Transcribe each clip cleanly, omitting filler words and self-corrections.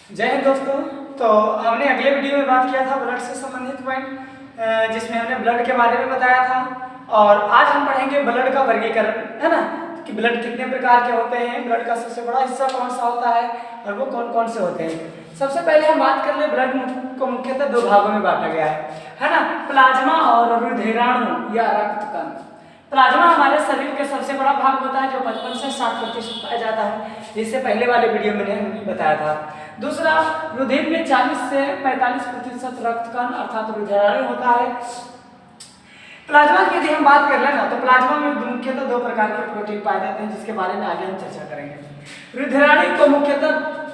जय हिंद दोस्तों। तो हमने अगले वीडियो में बात किया था ब्लड से संबंधित पॉइंट, जिसमें हमने ब्लड के बारे में बताया था। और आज हम पढ़ेंगे ब्लड का वर्गीकरण, है ना, कि ब्लड कितने प्रकार के होते हैं, ब्लड का सबसे बड़ा हिस्सा कौन सा होता है और वो कौन कौन से होते हैं। सबसे पहले हम बात कर ले, ब्लड को मुख्यतः दो भागों में बांटा गया है ना, प्लाज्मा और रुधिराणु या रक्त कण। प्लाज्मा हमारे शरीर के सबसे बड़ा भाग होता है जो 55 से 60% पाया जाता है, जिससे पहले वाले वीडियो में हमने बताया था। दूसरा, रुधिर में 40 से 45% रक्त कण अर्थात रुधिराणु होता है। प्लाज्मा की यदि हम बात कर लें ना, तो प्लाज्मा में मुख्यतः दो प्रकार के प्रोटीन पाए जाते हैं, जिसके बारे में आगे हम चर्चा करेंगे। रुधिराणु को मुख्यतः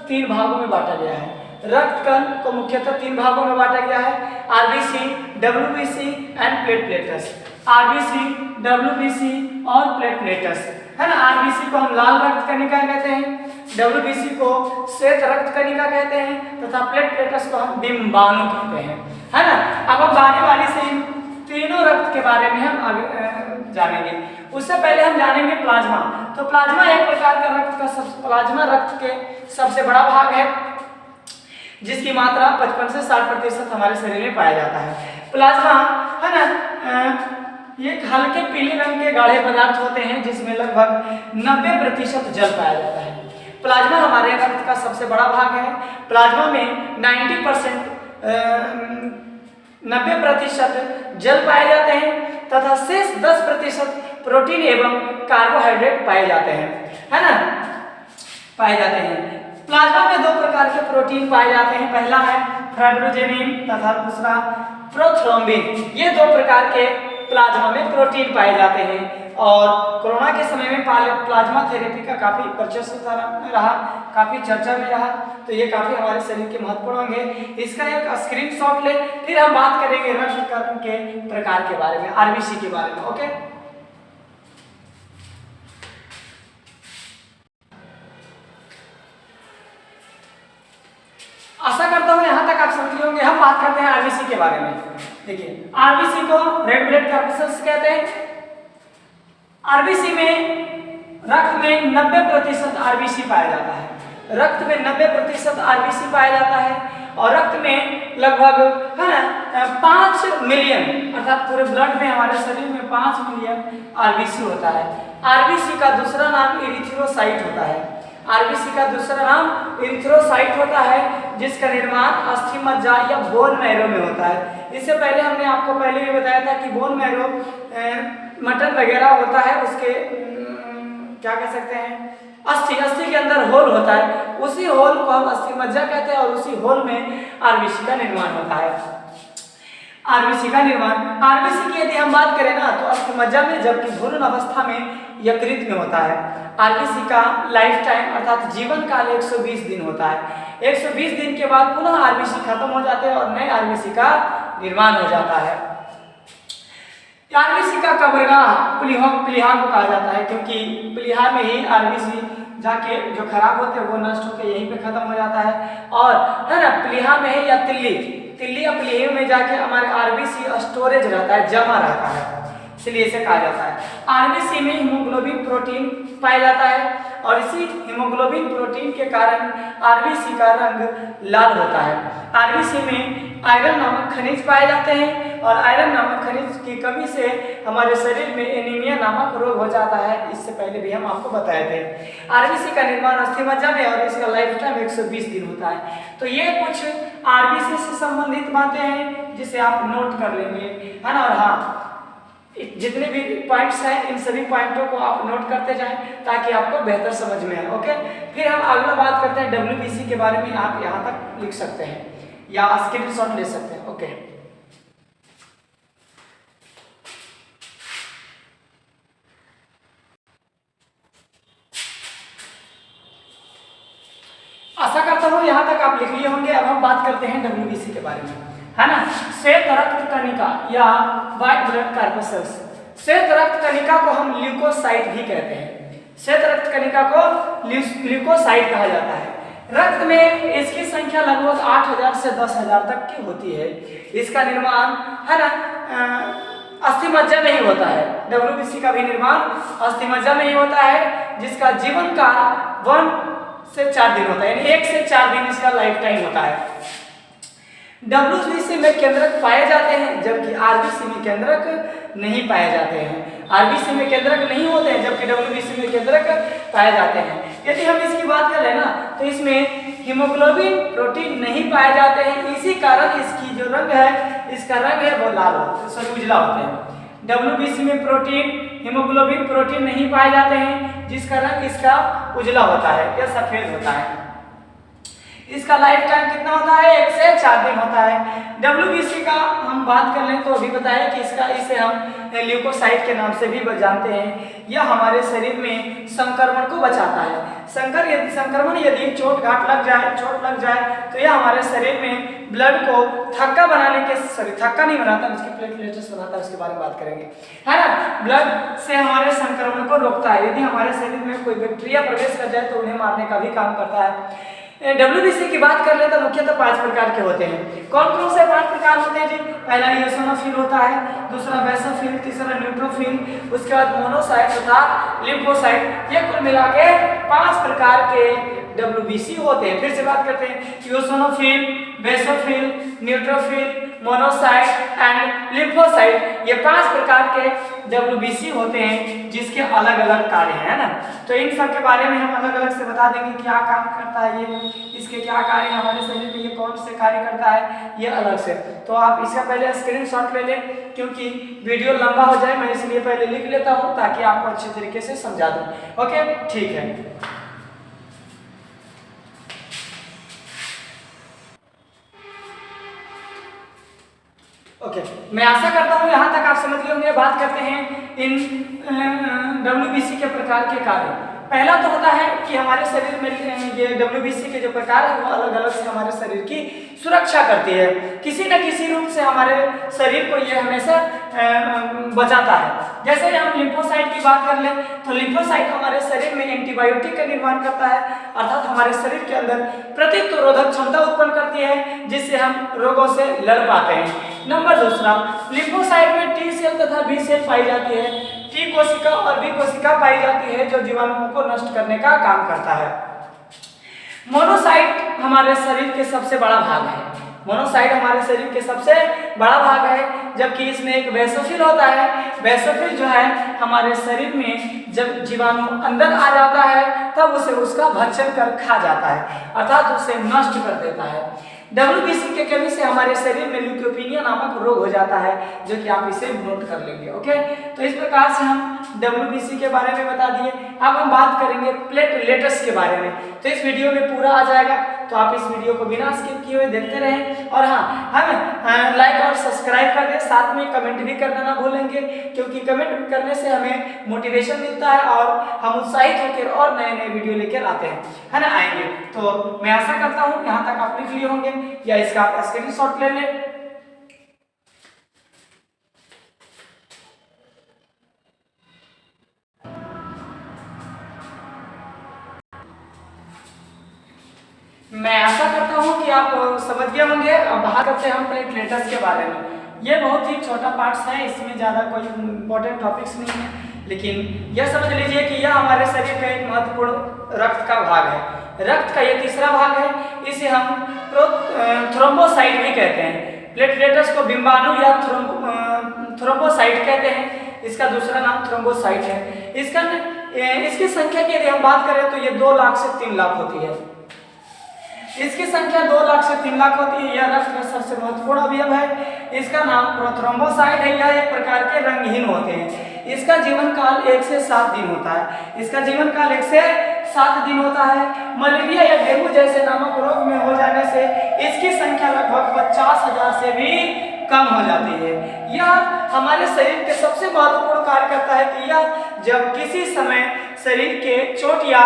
3 भागों में बांटा गया है। रक्त कण को मुख्यतः 3 भागों में बांटा गया है, RBC, WBC and platelets. RBC, WBC और प्लेटलेट्स, है ना। आरबीसी को हम लाल रक्त कणिका कहते हैं, डब्ल्यूबीसी को श्वेत रक्त कणिका कहते हैं तथा प्लेटलेट्स को हम डिम्बाणु कहते हैं, है ना। अब हम बारी से इन तीनों रक्त के बारे में हम आगे जानेंगे। उससे पहले हम जानेंगे प्लाज्मा। तो प्लाज्मा एक प्रकार का प्लाज्मा रक्त के सबसे बड़ा भाग है, जिसकी मात्रा 55 से 60% हमारे शरीर में पाया जाता है। प्लाज्मा, है ना, ये हल्के पीले रंग के गाढ़े पदार्थ होते हैं, जिसमें लगभग 90% जल पाया जाता है। प्लाज्मा हमारे रक्त का सबसे बड़ा भाग है। प्लाज्मा में 90% जल पाए जाते हैं तथा शेष 10% प्रोटीन एवं कार्बोहाइड्रेट पाए जाते हैं, है ना, पाए जाते हैं। प्लाज्मा में 2 प्रकार के प्रोटीन पाए जाते हैं, पहला है फाइब्रोजेनिन तथा दूसरा प्रोथ्रोम्बिन। ये 2 प्रकार के प्लाज्मा में प्रोटीन पाए जाते हैं। और कोरोना के समय में प्लाज्मा थेरेपी का काफी वर्चस्व रहा, काफी चर्चा में रहा, तो ये काफी हमारे शरीर के महत्वपूर्ण अंग है। इसका एक स्क्रीनशॉट ले, फिर हम बात करेंगे रक्त कण के प्रकार के बारे में, आरबीसी के बारे में। ओके, आशा करता हूं यहां तक आप समझ होंगे। हम बात करते हैं आरबीसी के बारे में। देखिए, आरबीसी को रेड ब्लड कॉर्पस्कल्स कहते हैं। आरबीसी में रक्त में 90% आरबीसी पाया जाता है। रक्त में 90% आरबीसी पाया जाता है और रक्त में लगभग, है ना, 5 मिलियन अर्थात पूरे ब्लड में, हमारे शरीर में 5 मिलियन आरबीसी होता है। आरबीसी का दूसरा नाम इरिथ्रोसाइट होता है। आरबीसी का दूसरा नाम इरिथ्रोसाइट होता है, जिसका निर्माण अस्थि मज्जा या बोन मैरो में होता है। इससे पहले हमने आपको पहले भी बताया था कि बोन मैरो मटन वगैरह होता है, उसके क्या कह सकते हैं, अस्थि के अंदर होल होता है, उसी होल को हम अस्थि मज्जा कहते हैं और उसी होल में आरबीसी का निर्माण होता है। आरबीसी का निर्माण, आरबीसी की यदि हम बात करें ना, तो अस्थि मज्जा में, जबकि भ्रूण अवस्था में यकृत में होता है। आरबीसी का लाइफ टाइम अर्थात जीवन काल 120 दिन होता है। 120 दिन के बाद पुनः आरबीसी खत्म हो जाते हैं और नए आरबीसी का निर्माण हो जाता है। आरबीसी का कब्रगाह प्लीहा को कहा जाता है, क्योंकि प्लीहा में ही आरबीसी जाके जो खराब होते हैं वो नष्ट होकर यहीं पे खत्म हो जाता है। और, है ना, प्लीहा में ही या तिल्ली या प्लीहे में जाके हमारे आरबीसी स्टोरेज रहता है, जमा रहता है, इसलिए इसे कहा जाता है। आरबीसी में हीमोग्लोबिन प्रोटीन पाया जाता है और इसी हीमोग्लोबिन प्रोटीन के कारण आरबीसी का रंग लाल होता है। आरबीसी में आयरन नामक खनिज पाए जाते हैं और आयरन नामक खनिज की कमी से हमारे शरीर में एनीमिया नामक रोग हो जाता है। इससे पहले भी हम आपको बताए थे। आरबीसी का निर्माण अस्थि मज्जा में और इसका लाइफ टाइम 120 दिन होता है। तो ये कुछ आरबीसी से संबंधित बातें हैं, जिसे आप नोट कर लेंगे, है ना। और हाँ, जितने भी पॉइंट्स हैं, इन सभी पॉइंटों को आप नोट करते जाएं ताकि आपको बेहतर समझ में आए। ओके, फिर हम अगला बात करते हैं डब्ल्यूबीसी के बारे में। आप यहाँ तक लिख सकते हैं या स्क्रीनशॉट ले सकते हैं। ओके, आशा करता हूँ यहाँ तक आप लिख लिए होंगे। अब हम बात करते हैं डब्ल्यूबीसी के बारे में, है ना। श्वेत रक्त कणिका या व्हाइट ब्लड कॉर्पस्कल्स। श्वेत रक्त कणिका को हम ल्यूकोसाइट भी कहते हैं। श्वेत रक्त कणिका को ल्यूकोसाइट कहा जाता है। रक्त में इसकी संख्या लगभग 8000 से 10000 तक की होती है। इसका निर्माण, है ना, अस्थिमज्जा में ही होता है। डब्ल्यूबीसी का भी निर्माण अस्थिमज्जा में ही होता है, जिसका जीवन काल 1 से 4 दिन होता है, यानी 1 से 4 दिन इसका लाइफ टाइम होता है। डब्ल्यूबीसी में केंद्रक पाए जाते हैं, जबकि आरबीसी में केंद्रक नहीं पाए जाते हैं। आरबीसी में केंद्रक नहीं होते हैं, जबकि डब्ल्यूबीसी में केंद्रक पाए जाते हैं। यदि हम इसकी बात करें ना, तो इसमें हीमोग्लोबिन प्रोटीन नहीं पाए जाते हैं, इसी कारण इसकी जो रंग है, इसका रंग है वो लाल सॉरी उजला होता है। डब्ल्यूबीसी में प्रोटीन हीमोग्लोबिन प्रोटीन नहीं पाए जाते हैं, जिसका रंग इसका उजला होता है या सफेद होता है। इसका लाइफ टाइम कितना होता है? 1 से 4 दिन होता है। डब्ल्यूबीसी का हम बात कर लें तो अभी बताया कि इसे हम ल्यूकोसाइट के नाम से भी जानते हैं। यह हमारे शरीर में संक्रमण को बचाता है। संक्रमण यदि चोट लग जाए तो यह हमारे शरीर में ब्लड को थक्का बनाने के थक्का नहीं बनाता, इसके प्लेटलेट्स बनाता है, उसके बारे में बात करेंगे, है ना। ब्लड से हमारे संक्रमण को रोकता है। यदि हमारे शरीर में कोई बैक्टीरिया प्रवेश कर जाए तो उन्हें मारने का भी काम करता है। डब्ल्यूबीसी की बात कर ले तो मुख्यतः 5 प्रकार के होते हैं। कौन कौन से 5 प्रकार होते हैं जी? पहला इयोसिनोफिल होता है, दूसरा बेसोफिल, तीसरा न्यूट्रोफिल, उसके बाद मोनोसाइट तथा लिम्फोसाइट। ये कुल मिला के 5 प्रकार के डब्ल्यूबीसी होते हैं। फिर से बात करते हैं, eosinophil, basophil, neutrophil, monocyte and lymphocyte, ये 5 प्रकार के डब्ल्यूबीसी होते हैं, जिसके अलग अलग कार्य हैं ना। तो इन सब के बारे में हम अलग अलग से बता देंगे, क्या काम करता है ये, इसके क्या कार्य हमारे शरीर में, ये कौन से कार्य करता है, ये अलग से। तो आप इसका पहले स्क्रीनशॉट ले लें, क्योंकि वीडियो लंबा हो जाए, मैं इसलिए पहले लिख लेता हूँ ताकि आपको अच्छे तरीके से समझा दूँ। ओके, ठीक है। ओके, मैं आशा करता हूँ यहाँ तक आप समझ गए होंगे। बात करते हैं इन डब्ल्यूबीसी के प्रकार के कार्य। पहला तो होता है कि हमारे शरीर में ये डब्ल्यूबीसी के जो प्रकार है वो अलग अलग से हमारे शरीर की सुरक्षा करती है। किसी न किसी रूप से हमारे शरीर को ये हमेशा बचाता है। जैसे हम लिम्फोसाइट की बात कर लें तो लिम्फोसाइट हमारे शरीर में एंटीबायोटिक का निर्माण करता है, अर्थात हमारे शरीर के अंदर प्रतिरोधक क्षमता उत्पन्न करती है, जिससे हम रोगों से लड़ पाते हैं। नंबर दूसरा, लिम्फोसाइट में टी सेल तथा बी सेल पाई जाती है। टी कोशिका और बी कोशिका पाई जाती है, जो जीवाणुओं को नष्ट करने का काम करता है। मोनोसाइट हमारे शरीर के सबसे बड़ा भाग है। मोनोसाइट हमारे शरीर के सबसे बड़ा भाग है, जबकि इसमें एक बेसोफिल होता है। बेसोफिल जो है हमारे शरीर में जब जीवाणु अंदर आ जाता है तब उसे उसका भक्षण कर खा जाता है, अर्थात उसे नष्ट कर देता है। डब्ल्यूबीसी के कमी से हमारे शरीर में ल्यूकोपीनिया नामक रोग हो जाता है, जो कि आप इसे नोट कर लेंगे। ओके, तो इस प्रकार से हम डब्ल्यूबीसी के बारे में बता दिए। अब हम बात करेंगे प्लेटलेट्स के बारे में, तो इस वीडियो में पूरा आ जाएगा, तो आप इस वीडियो को बिना स्किप किए हुए देखते रहें। और हाँ, हमें लाइक और सब्सक्राइब कर दें, साथ में कमेंट भी करना ना भूलेंगे, क्योंकि कमेंट करने से हमें मोटिवेशन मिलता है और हम उत्साहित होकर और नए नए वीडियो लेकर आते हैं, है ना, आएंगे। तो मैं आशा करता हूँ यहाँ तक आप लिख लिए होंगे या इसका आप स्क्रीनशॉट ले लें। मैं आशा करता हूँ कि आप समझ गए होंगे। अब बात करते हैं हम प्लेटलेट्स के बारे में। ये बहुत ही छोटा पार्ट्स है, इसमें ज़्यादा कोई इम्पोर्टेंट टॉपिक्स नहीं है, लेकिन यह समझ लीजिए कि यह हमारे शरीर का एक महत्वपूर्ण रक्त का भाग है। रक्त का ये तीसरा भाग है, इसे हम थ्रोम्बोसाइट भी कहते हैं। प्लेटलेट्स को बिंबाणु या थ्रोम्बोसाइट कहते हैं। इसका दूसरा नाम थ्रोम्बोसाइट है। इसकी संख्या की यदि हम बात करें तो ये 2 लाख से 3 लाख होती है। इसकी संख्या 2 लाख से 3 लाख होती है। यह रक्त का सबसे महत्वपूर्ण अवयव है। इसका नाम प्रोथ्रोम्बोसाइट है। यह एक प्रकार के रंगहीन होते हैं। इसका जीवन काल 1 से 7 दिन होता है। इसका जीवन काल 1 से 7 दिन होता है। मलेरिया या डेंगू जैसे नामक रोग में हो जाने से इसकी संख्या लगभग 50,000 से भी कम हो जाती है। यह हमारे शरीर के सबसे महत्वपूर्ण कार्य करता है कि यह जब किसी समय शरीर के चोट या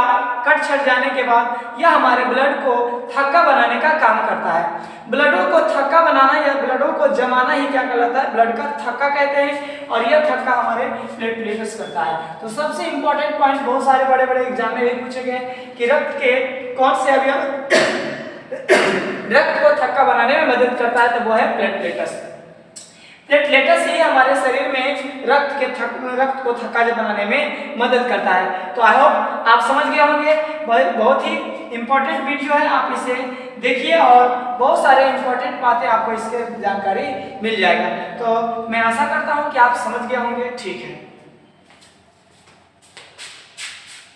कट छट जाने के बाद यह हमारे ब्लड को थक्का बनाने का काम करता है। ब्लडों को थक्का बनाना या ब्लडों को जमाना ही क्या कहलाता है? ब्लड का थक्का कहते हैं, और यह थक्का हमारे प्लेटलेट्स करता है। तो सबसे इंपॉर्टेंट पॉइंट बहुत सारे बड़े बड़े एग्जाम में भी पूछे गए कि रक्त के कौन से अवयव रक्त को थक्का बनाने में मदद करता है, तो वो है प्लेटलेट्स। प्लेटलेट्स ही हमारे शरीर में रक्त को थक्का बनाने में मदद करता है। तो आई होप आप समझ गए होंगे। बहुत ही इंपॉर्टेंट वीडियो है, आप इसे देखिए और बहुत सारे इंपॉर्टेंट बातें आपको इसके जानकारी मिल जाएगा। तो मैं आशा करता हूँ कि आप समझ गए होंगे। ठीक है।